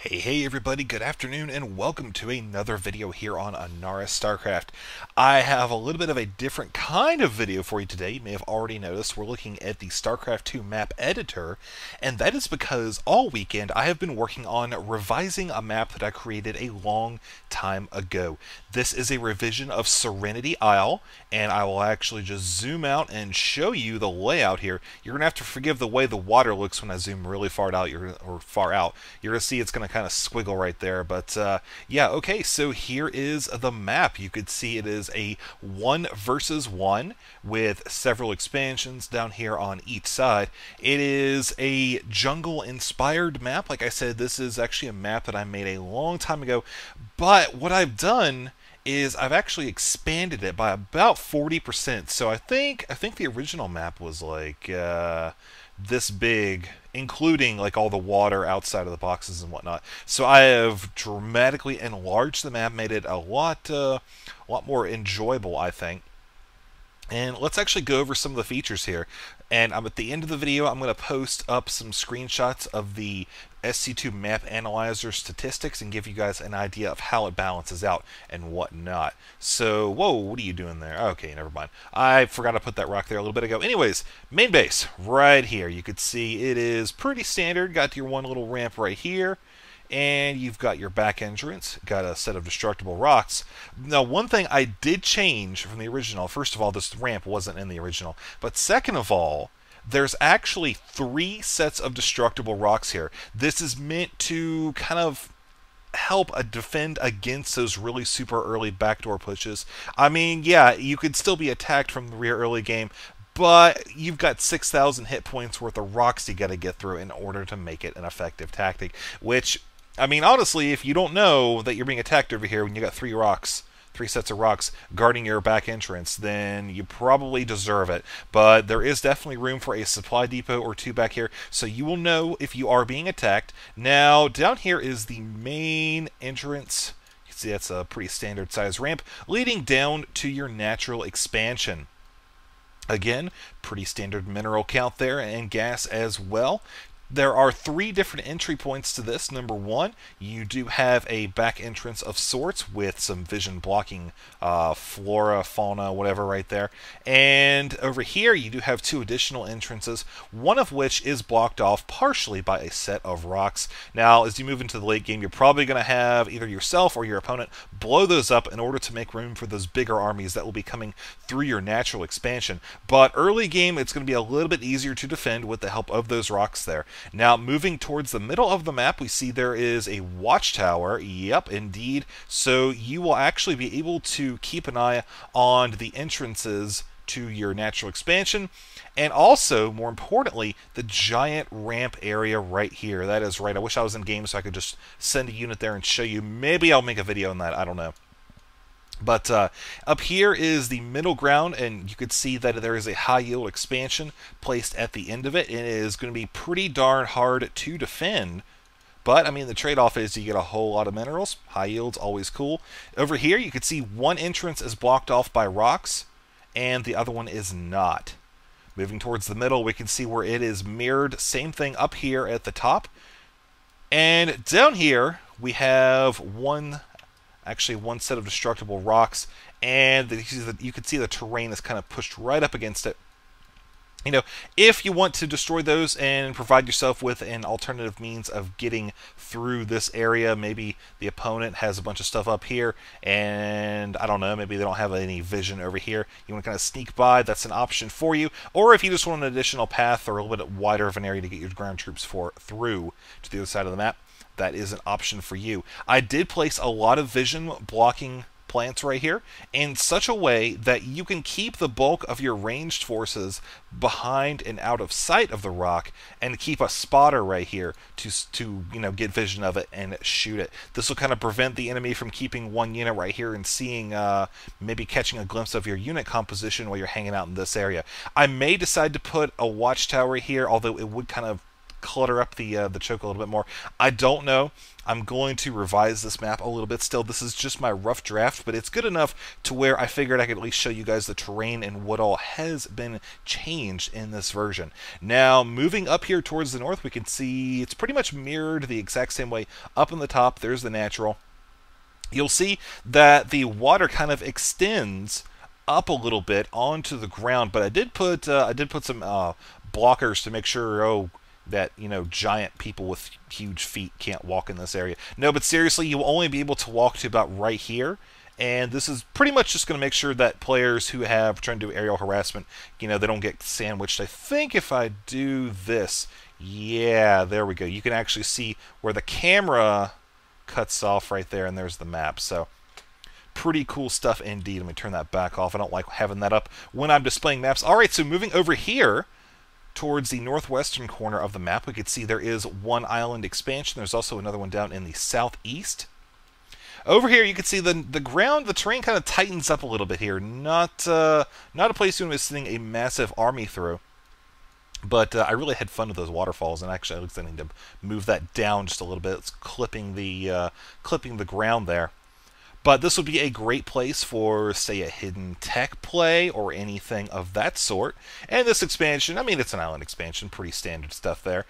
Hey everybody, good afternoon and welcome to another video here on Ahnaris StarCraft. I have a little bit of a different kind of video for you today. You may have already noticed we're looking at the StarCraft 2 map editor, and that is because all weekend I have been working on revising a map that I created a long time ago. This is a revision of Serenity Isle, and I will actually just zoom out and show you the layout here. You're going to have to forgive the way the water looks when I zoom really far out. You're going to see it's going to kind of squiggle right there, but yeah, okay, so here is the map. You could see it is a 1 versus 1 with several expansions down here on each side. It is a jungle inspired map. Like I said, this is actually a map that I made a long time ago, but what I've done is I've actually expanded it by about 40%. So I think the original map was like this big, including like all the water outside of the boxes and whatnot. So I have dramatically enlarged the map, made it a lot more enjoyable, I think. And let's actually go over some of the features here. And I'm at the end of the video, I'm going to post up some screenshots of the SC2 map analyzer statistics and give you guys an idea of how it balances out and whatnot. So, whoa, what are you doing there? Okay, never mind. I forgot to put that rock there a little bit ago. Anyways, main base, right here. You could see it is pretty standard. Got your one little ramp right here. And you've got your back entrance, got a set of destructible rocks. Now, one thing I did change from the original, first of all, this ramp wasn't in the original, but second of all, there's actually 3 sets of destructible rocks here. This is meant to kind of help defend against those really super early backdoor pushes. I mean, yeah, you could still be attacked from the rear early game, but you've got 6,000 hit points worth of rocks you got to get through in order to make it an effective tactic, which, I mean, honestly, if you don't know that you're being attacked over here when you got 3 sets of rocks guarding your back entrance, then you probably deserve it. But there is definitely room for a supply depot or 2 back here, so you will know if you are being attacked. Now, down here is the main entrance. You can see that's a pretty standard size ramp leading down to your natural expansion. Again, pretty standard mineral count there and gas as well. There are 3 different entry points to this. Number 1, you do have a back entrance of sorts with some vision blocking flora, fauna, whatever right there. And over here you do have 2 additional entrances, one of which is blocked off partially by a set of rocks. Now, as you move into the late game, you're probably going to have either yourself or your opponent blow those up in order to make room for those bigger armies that will be coming through your natural expansion. But early game, it's going to be a little bit easier to defend with the help of those rocks there. Now, moving towards the middle of the map, we see there is a watchtower. Yep, indeed. So you will actually be able to keep an eye on the entrances to your natural expansion, and also, more importantly, the giant ramp area right here. That is right. I wish I was in game so I could just send a unit there and show you. Maybe I'll make a video on that. I don't know. But up here is the middle ground, and you could see that there is a high yield expansion placed at the end of it. It is going to be pretty darn hard to defend. But, I mean, the trade-off is you get a whole lot of minerals. High yield's always cool. Over here, you can see one entrance is blocked off by rocks, and the other one is not. Moving towards the middle, we can see where it is mirrored. Same thing up here at the top. And down here, we have one set of destructible rocks, and you can see the terrain is kind of pushed right up against it. You know, if you want to destroy those and provide yourself with an alternative means of getting through this area, maybe the opponent has a bunch of stuff up here, and I don't know, maybe they don't have any vision over here. You want to kind of sneak by, that's an option for you. Or if you just want an additional path or a little bit wider of an area to get your ground troops through to the other side of the map, that is an option for you. I did place a lot of vision blocking plants right here in such a way that you can keep the bulk of your ranged forces behind and out of sight of the rock, and keep a spotter right here to get vision of it and shoot it. This will kind of prevent the enemy from keeping one unit right here and seeing maybe catching a glimpse of your unit composition while you're hanging out in this area. I may decide to put a watchtower here, although it would kind of clutter up the choke a little bit more. I don't know. I'm going to revise this map a little bit still. This is just my rough draft, but it's good enough to where I figured I could at least show you guys the terrain and what all has been changed in this version. Now, moving up here towards the north, we can see it's pretty much mirrored the exact same way. Up in the top, there's the natural. You'll see that the water kind of extends up a little bit onto the ground, but I did put some blockers to make sure that, you know, giant people with huge feet can't walk in this area. No, but seriously, you'll only be able to walk to about right here. And this is pretty much just going to make sure that players who have trying to do aerial harassment, you know, they don't get sandwiched. I think if I do this, yeah, there we go. You can actually see where the camera cuts off right there, and there's the map. So pretty cool stuff indeed. Let me turn that back off. I don't like having that up when I'm displaying maps. All right, so moving over here towards the northwestern corner of the map, we can see there is one island expansion. There's also another one down in the southeast. Over here, you can see the terrain kind of tightens up a little bit here. Not a place you want to be sending a massive army through. But I really had fun with those waterfalls, and actually I was going to move that down just a little bit. It's clipping the ground there. But this would be a great place for, say, a hidden tech play or anything of that sort. And this expansion, I mean, it's an island expansion, pretty standard stuff there.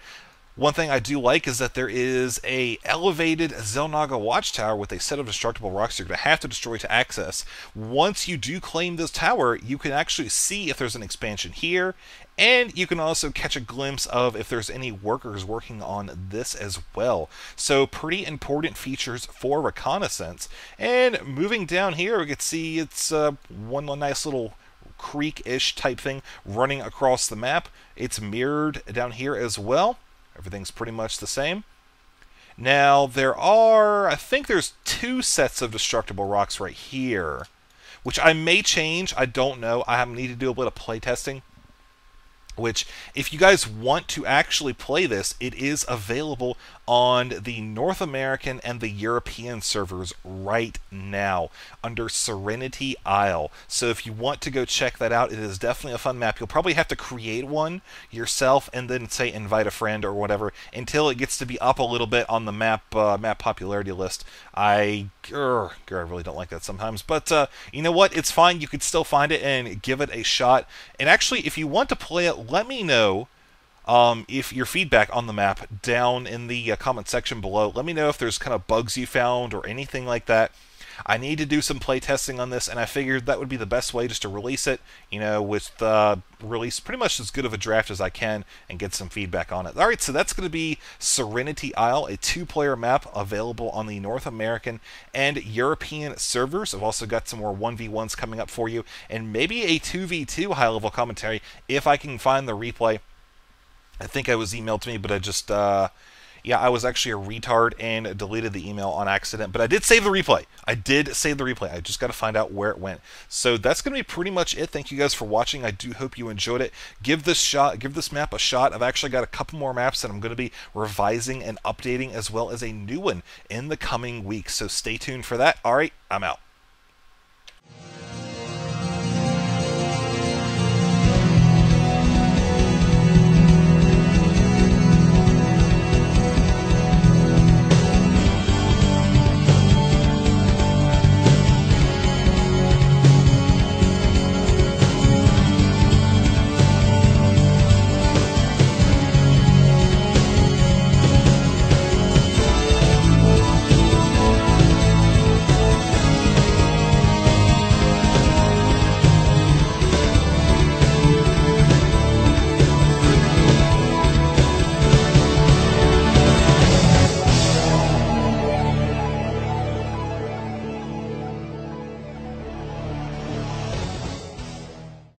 One thing I do like is that there is a elevated Xel'Naga watchtower with a set of destructible rocks you're going to have to destroy to access. Once you do claim this tower, you can actually see if there's an expansion here, and you can also catch a glimpse of if there's any workers working on this as well. So pretty important features for reconnaissance. And moving down here, we can see it's one nice little creek-ish type thing running across the map. It's mirrored down here as well. Everything's pretty much the same. Now, I think there's 2 sets of destructible rocks right here, which I may change. I don't know. I need to do a bit of playtesting. Which, if you guys want to actually play this, it is available on the North American and the European servers right now under Serenity Isle. So if you want to go check that out, it is definitely a fun map. You'll probably have to create one yourself and then, say, invite a friend or whatever until it gets to be up a little bit on the map popularity list. I really don't like that sometimes. But you know what? It's fine. You could still find it and give it a shot. And actually, if you want to play it, let me know if your feedback on the map down in the comment section below. Let me know if there's kind of bugs you found or anything like that. I need to do some playtesting on this, and I figured that would be the best way just to release it, you know, with release pretty much as good of a draft as I can and get some feedback on it. Alright, so that's going to be Serenity Isle, a 2-player map available on the North American and European servers. I've also got some more 1v1s coming up for you, and maybe a 2v2 high-level commentary if I can find the replay. I think it was emailed to me, but I just, yeah, I was actually a retard and deleted the email on accident, but I did save the replay. I just got to find out where it went. So that's going to be pretty much it. Thank you guys for watching. I do hope you enjoyed it. Give this map a shot. I've actually got a couple more maps that I'm going to be revising and updating, as well as a new one in the coming weeks. So stay tuned for that. All right, I'm out.